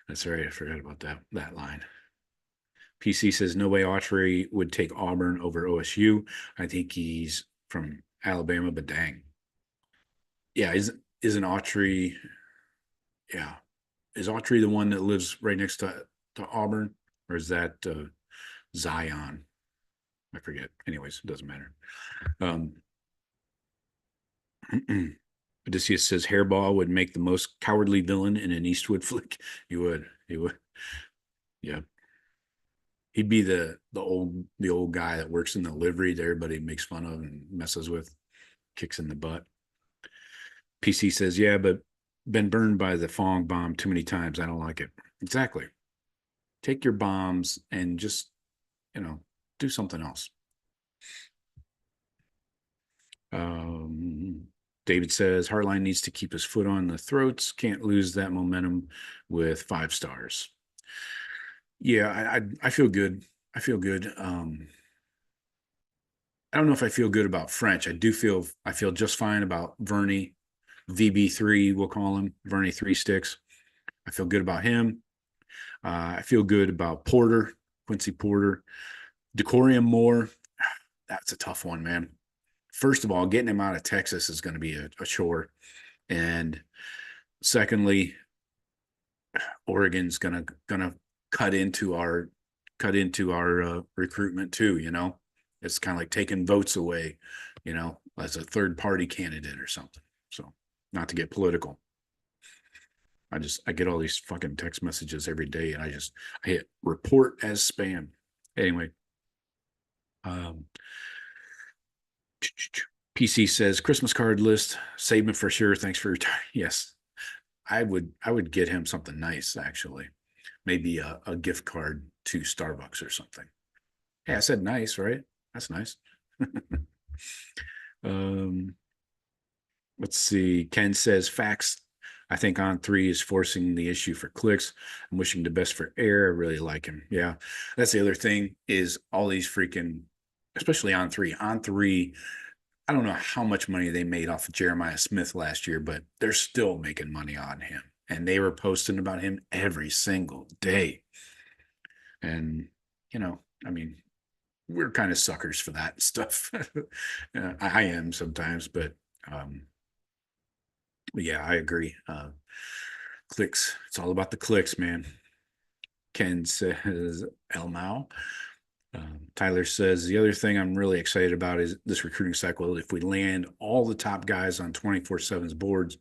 That's right. I forgot about that line. PC says, no way Autry would take Auburn over OSU. I think he's from Alabama, but dang. Yeah, isn't Autry, yeah. Is Autry the one that lives right next to Auburn? Or is that Zion? I forget. Anyways, it doesn't matter. Odysseus says Hairball would make the most cowardly villain in an Eastwood flick. He would. Yeah. He'd be the old guy that works in the livery that everybody makes fun of and messes with, kicks in the butt. PC says, yeah, but been burned by the Fong bomb too many times. I don't like it. Exactly. Take your bombs and just, do something else. David says Hartline needs to keep his foot on the throats. Can't lose that momentum with 5 stars. Yeah, I feel good. I feel good. I don't know if I feel good about French. I feel just fine about Verney, VB3, we'll call him, Verney 3 Sticks. I feel good about him. I feel good about Porter, Quincy Porter. Decorium Moore, that's a tough one, man. First of all, getting him out of Texas is going to be a chore. And secondly, Oregon's gonna cut into our recruitment too. It's kind of like taking votes away, as a third party candidate or something. So not to get political, I get all these fucking text messages every day, and I hit report as spam. Anyway, PC says Christmas card list, save me for sure. Thanks for your time. Yes, I would get him something nice, actually. Maybe a gift card to Starbucks or something. Yeah, I said nice, right? That's nice. Let's see. Ken says facts. I think On Three is forcing the issue for clicks. I'm wishing the best for Air. I really like him. Yeah, that's the other thing is all these freaking, especially On Three. On Three, I don't know how much money they made off of Jeremiah Smith last year, but they're still making money on him. and they were posting about him every single day. And, I mean, we're kind of suckers for that stuff. I am sometimes, but yeah, I agree. Clicks. It's all about the clicks, man. Ken says El Mao. Tyler says the other thing I'm really excited about is this recruiting cycle. If we land all the top guys on 24/7's boards,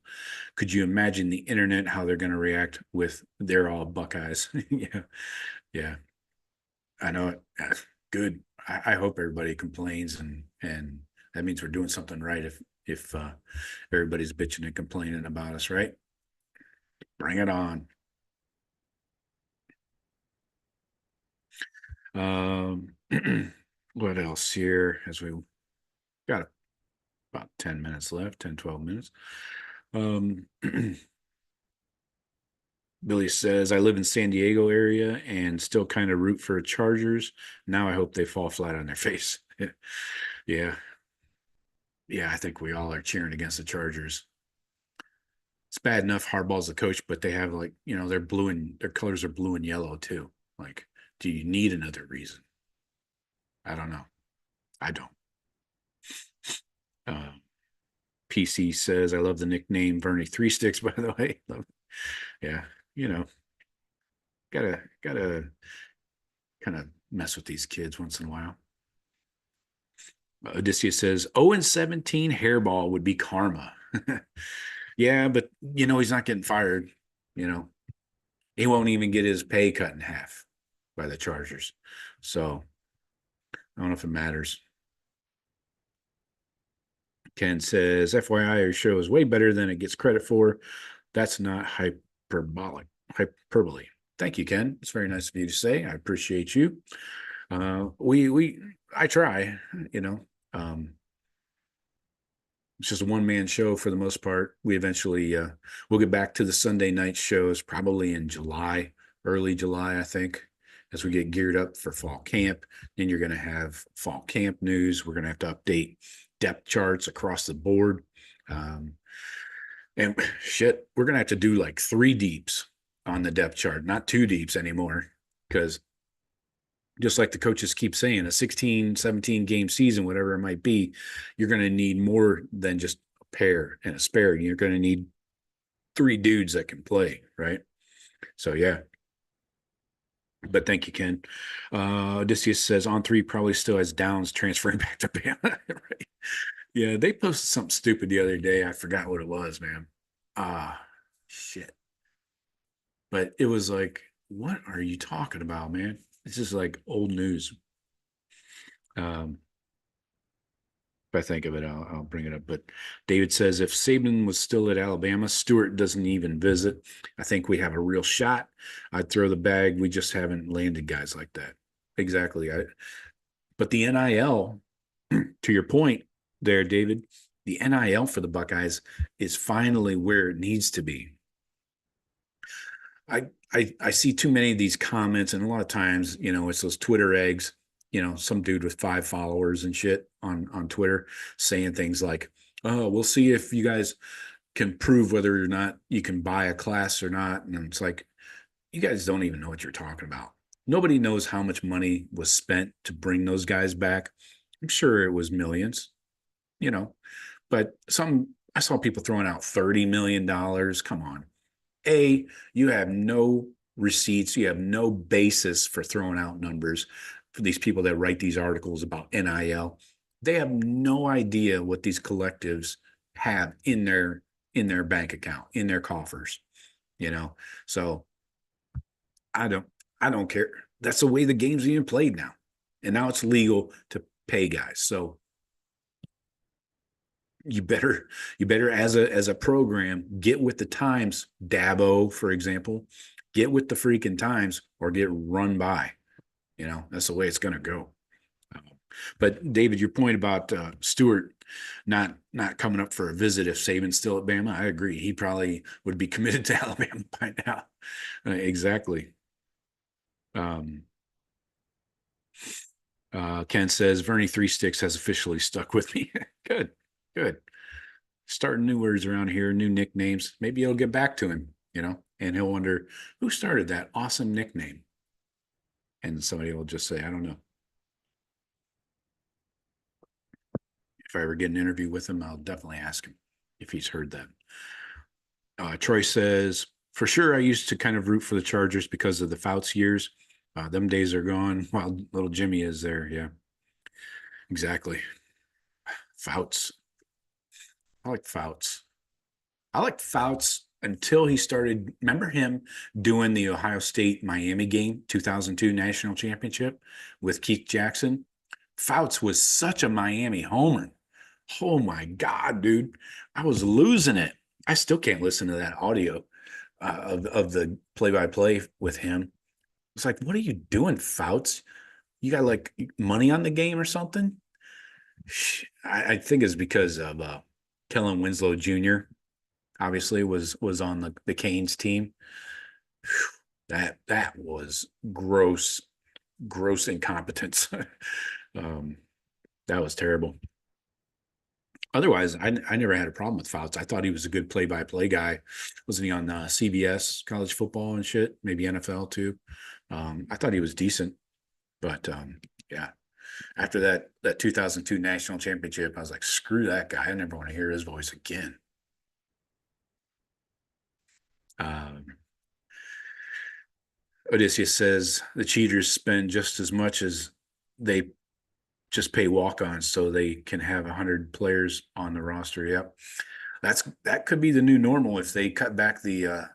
could you imagine the internet, how they're going to react with they're all Buckeyes? Yeah. Yeah. I know it. Good. I hope everybody complains and that means we're doing something right if everybody's bitching and complaining about us, right? Bring it on. What else here as we got about 10 minutes left, 10, 12 minutes. Billy says, I live in San Diego area and still kind of root for Chargers. Now I hope they fall flat on their face. Yeah. Yeah, I think we all are cheering against the Chargers. It's bad enough Harbaugh's the coach, but they have their blue and their colors are blue and yellow too. Like, do you need another reason? I don't know. I don't. PC says, I love the nickname Bernie Three Sticks, by the way. Yeah, gotta kind of mess with these kids once in a while. Odysseus says, 0-17 hairball would be karma. Yeah, but he's not getting fired. He won't even get his pay cut in half by the Chargers. So I don't know if it matters. Ken says, FYI, your show is way better than it gets credit for. That's not hyperbole. Thank you, Ken. It's very nice of you to say. I appreciate you. I try, it's just a one-man show for the most part. We eventually we'll get back to the Sunday night shows probably in July, early July, I think, as we get geared up for fall camp. Then you're going to have fall camp news. We're going to have to update depth charts across the board. And shit, we're going to have to do like 3 deeps on the depth chart, not 2 deeps anymore, because just like the coaches keep saying, a 16, 17 game season, whatever it might be, you're going to need more than just a pair and a spare. You're going to need 3 dudes that can play, right? So, yeah. But thank you, Ken. Odysseus says on 3 probably still has Downs transferring back to Bama. Right? Yeah, they posted something stupid the other day. I forgot what it was, man. Shit. But it was like, what are you talking about, man? It's just like old news. If I think of it, I'll bring it up. But David says if Saban was still at Alabama, Stewart doesn't even visit. I think we have a real shot. I'd throw the bag. We just haven't landed guys like that. Exactly. But the NIL, to your point there, David, the NIL for the Buckeyes is finally where it needs to be. I see too many of these comments, and a lot of times, it's those Twitter eggs, some dude with 5 followers and shit on Twitter saying things like, oh, we'll see if you guys can prove whether or not you can buy a class or not. And it's like, you guys don't even know what you're talking about. Nobody knows how much money was spent to bring those guys back. I'm sure it was millions, but I saw people throwing out $30 million. Come on. You have no receipts. You have no basis for throwing out numbers for these people that write these articles about NIL. They have no idea what these collectives have in their bank account, in their coffers, So I don't care. That's the way the game's being played now. And now it's legal to pay guys. So you better as a program get with the times. Dabo, for example, get with the freaking times or get run by. That's the way it's going to go. But David, your point about Stewart not coming up for a visit if Saban's still at Bama, I agree. He probably would be committed to Alabama by now. Exactly. Ken says Vernie Three Sticks has officially stuck with me. Good. Starting new words around here, new nicknames. Maybe it'll get back to him, and he'll wonder who started that awesome nickname. And somebody will just say, I don't know. If I ever get an interview with him, I'll definitely ask him if he's heard that. Troy says, for sure, I used to kind of root for the Chargers because of the Fouts years. Them days are gone while little Jimmy is there. Yeah, exactly. Fouts. I like Fouts. I liked Fouts until he started. Remember him doing the Ohio State Miami game, 2002 national championship with Keith Jackson? Fouts was such a Miami homer. Oh my God, dude. I was losing it. I still can't listen to that audio of the play by play with him. It's like, what are you doing, Fouts? You got like money on the game or something? I think it's because of Kellen Winslow Jr. obviously was on the Canes team. That was gross incompetence. That was terrible. Otherwise, I never had a problem with Fouts. I thought he was a good play-by-play guy. Wasn't he on CBS college football and shit? Maybe NFL too. I thought he was decent, but yeah. After that 2002 national championship, I was like, screw that guy. I never want to hear his voice again. Odysseus says the cheaters spend just as much as they just pay walk-ons so they can have 100 players on the roster. Yep. That could be the new normal if they cut back the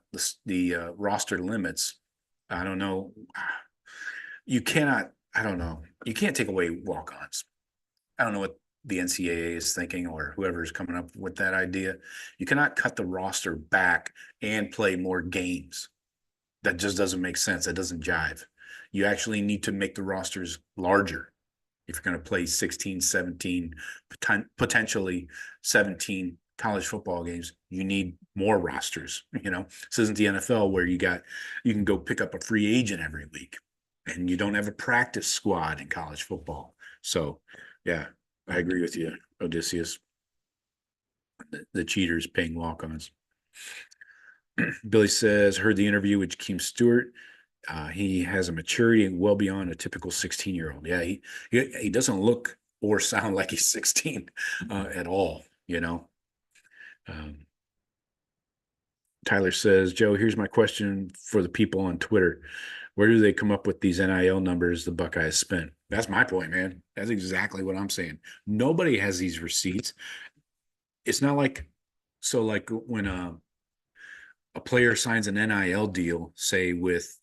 roster limits. I don't know. You cannot, I don't know. You can't take away walk-ons. I don't know what the NCAA is thinking or whoever's coming up with that idea. You cannot cut the roster back and play more games. That just doesn't make sense. That doesn't jive. You actually need to make the rosters larger if you're going to play 16, 17, potentially 17 college football games. You need more rosters. This isn't the NFL where you can go pick up a free agent every week, and you don't have a practice squad in college football. So, yeah, I agree with you, Odysseus. The cheaters paying walk-ons. Billy says, heard the interview with Keem Stewart. He has a maturity well beyond a typical 16-year-old. Yeah, he doesn't look or sound like he's 16 at all, Tyler says, Joe, here's my question for the people on Twitter. Where do they come up with these NIL numbers the Buckeyes spent? That's my point, man. That's exactly what I'm saying. Nobody has these receipts. It's not like when a player signs an NIL deal, say with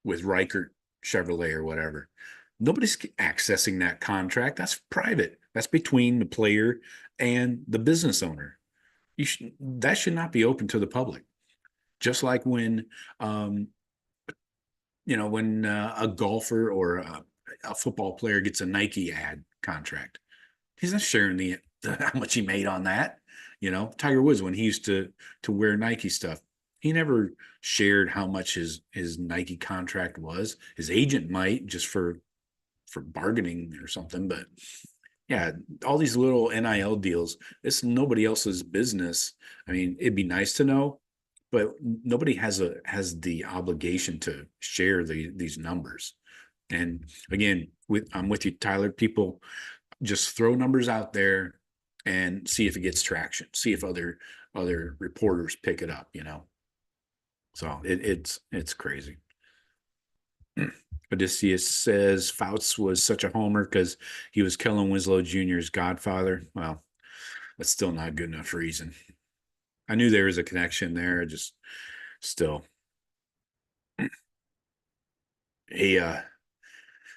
Reichert Chevrolet or whatever, nobody's accessing that contract. That's private. That's between the player and the business owner. That should not be open to the public. Just like when a golfer or a football player gets a Nike ad contract, he's not sharing how much he made on that. Tiger Woods, when he used to wear Nike stuff, he never shared how much his Nike contract was. His agent might, just for bargaining or something, but yeah, all these little NIL deals, it's nobody else's business. I mean, it'd be nice to know, but nobody has the obligation to share these numbers. And again, I'm with you, Tyler. People just throw numbers out there and see if it gets traction. See if other reporters pick it up. So it's crazy. Odysseus says Fouts was such a homer because he was Kellen Winslow Jr.'s godfather. Well, that's still not good enough reason. I knew there was a connection there, just still.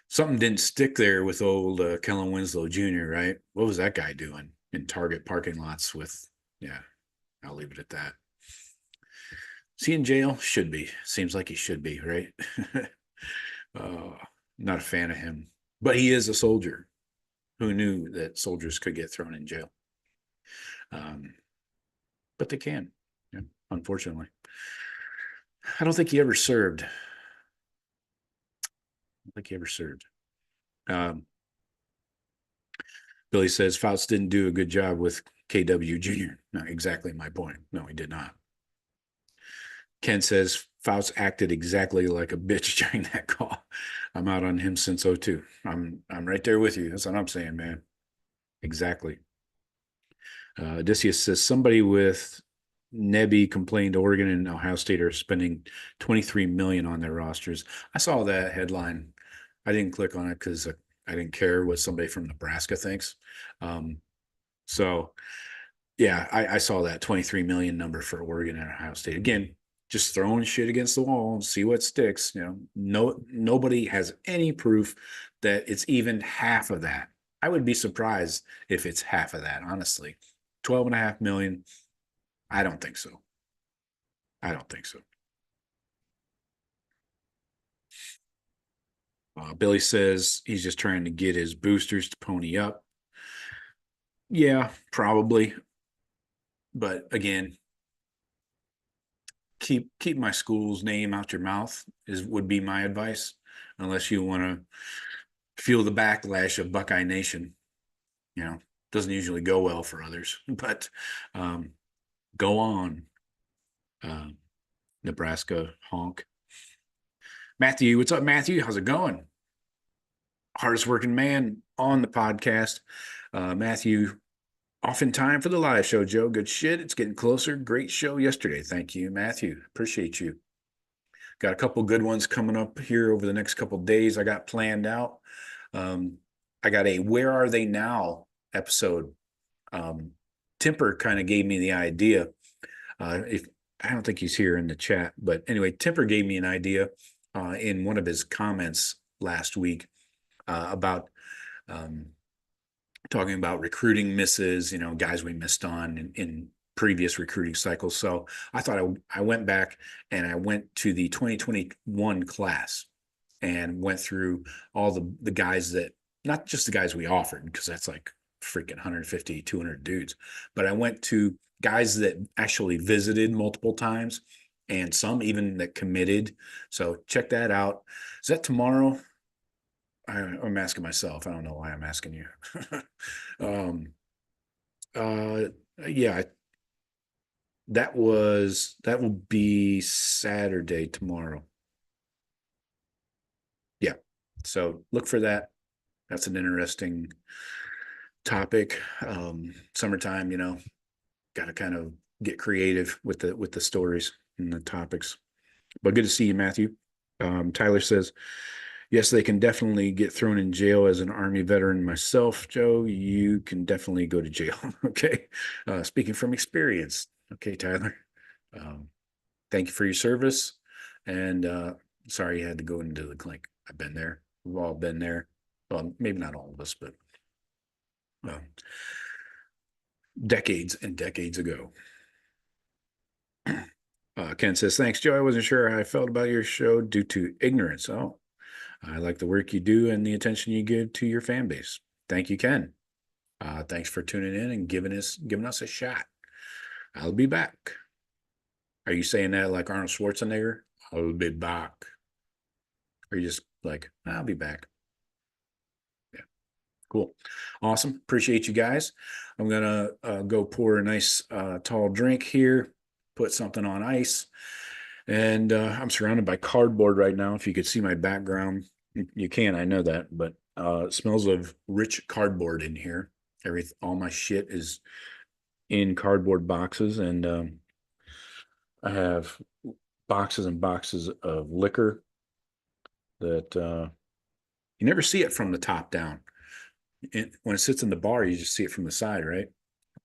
Something didn't stick there with old Kellen Winslow Jr., right? What was that guy doing in Target parking lots with, yeah, I'll leave it at that. Is he in jail? Should be. Seems like he should be, right? Not a fan of him, but he is a soldier. Who knew that soldiers could get thrown in jail? But they can, yeah, unfortunately. I don't think he ever served. Billy says Fouts didn't do a good job with KW Jr. Not exactly my point. No, he did not. Ken says Faust acted exactly like a bitch during that call. I'm out on him since '02. I'm right there with you. That's what I'm saying, man. Exactly. Odysseus says somebody with Nebby complained Oregon and Ohio State are spending 23 million on their rosters. I saw that headline. I didn't click on it because I didn't care what somebody from Nebraska thinks. So yeah, I saw that 23 million number for Oregon and Ohio State. Again, just throwing shit against the wall and see what sticks. Nobody has any proof that it's even half of that. I would be surprised if it's half of that, honestly. 12.5 million. I don't think so. I don't think so. Billy says he's just trying to get his boosters to pony up. Yeah, probably. But again, keep my school's name out your mouth would be my advice, unless you want to feel the backlash of Buckeye Nation. Doesn't usually go well for others, but go on, Nebraska honk. Matthew, what's up, Matthew? How's it going? Hardest working man on the podcast. Matthew, off in time for the live show, Joe. Good shit. It's getting closer. Great show yesterday. Thank you, Matthew. Appreciate you. Got a couple good ones coming up here over the next couple days. I got planned out. I got a Where Are They Now episode. Timper kind of gave me the idea. If I don't think he's here in the chat, but anyway, Timper gave me an idea in one of his comments last week about talking about recruiting misses, guys we missed on in previous recruiting cycles. So I thought I went back and I went to the 2021 class and went through all the guys that, not just the guys we offered, because that's like freaking 150, 200 dudes, but I went to guys that actually visited multiple times and some even that committed. So check that out. Is that tomorrow? I'm asking myself. I don't know why I'm asking you. Yeah, that will be Saturday tomorrow. Yeah. So look for that. That's an interesting topic. Summertime, got to kind of get creative with the stories and the topics. But good to see you, Matthew. Tyler says, yes, they can definitely get thrown in jail. As an Army veteran myself, Joe, you can definitely go to jail. Okay. Speaking from experience. Okay, Tyler. Thank you for your service. And sorry you had to go into the clinic. I've been there. We've all been there. Well, maybe not all of us, but decades and decades ago. Ken says, thanks, Joe. I wasn't sure how I felt about your show due to ignorance. Oh, I like the work you do and the attention you give to your fan base. Thank you, Ken. Thanks for tuning in and giving us a shot. I'll be back. Are you saying that like Arnold Schwarzenegger? I'll be back. Or you just like, I'll be back. Yeah. Cool. Awesome. Appreciate you guys. I'm going to go pour a nice tall drink here, put something on ice. And I'm surrounded by cardboard right now. If you could see my background, you can, I know that, but it smells of rich cardboard in here. All my shit is in cardboard boxes, and I have boxes and boxes of liquor that you never see it from the top down. When it sits in the bar, you just see it from the side, right? It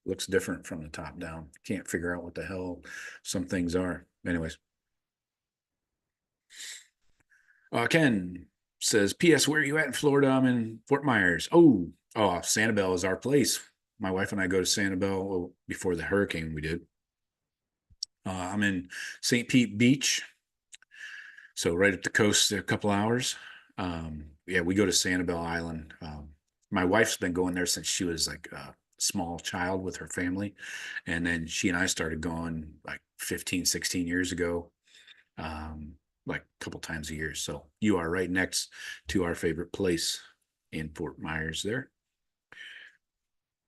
looks different from the top down. Can't figure out what the hell some things are. Anyways. Ken says, P.S. Where are you at in Florida? I'm in Fort Myers. Oh, Sanibel is our place. My wife and I go to Sanibel before the hurricane we did. I'm in St. Pete Beach. So right up the coast, a couple hours. Yeah, we go to Sanibel Island. My wife's been going there since she was like a small child with her family. And then she and I started going like 15, 16 years ago. Like a couple times a year. So you are right next to our favorite place in Fort Myers there.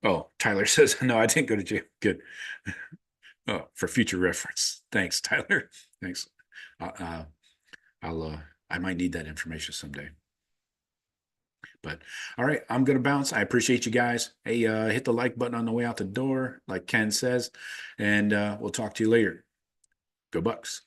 Oh, Tyler says, no, I didn't go to jail. Good. Oh, for future reference. Thanks, Tyler. Thanks. Uh, I might need that information someday. But all right, I'm gonna bounce. I appreciate you guys. Hey, hit the like button on the way out the door, like Ken says, and we'll talk to you later. Go Bucks.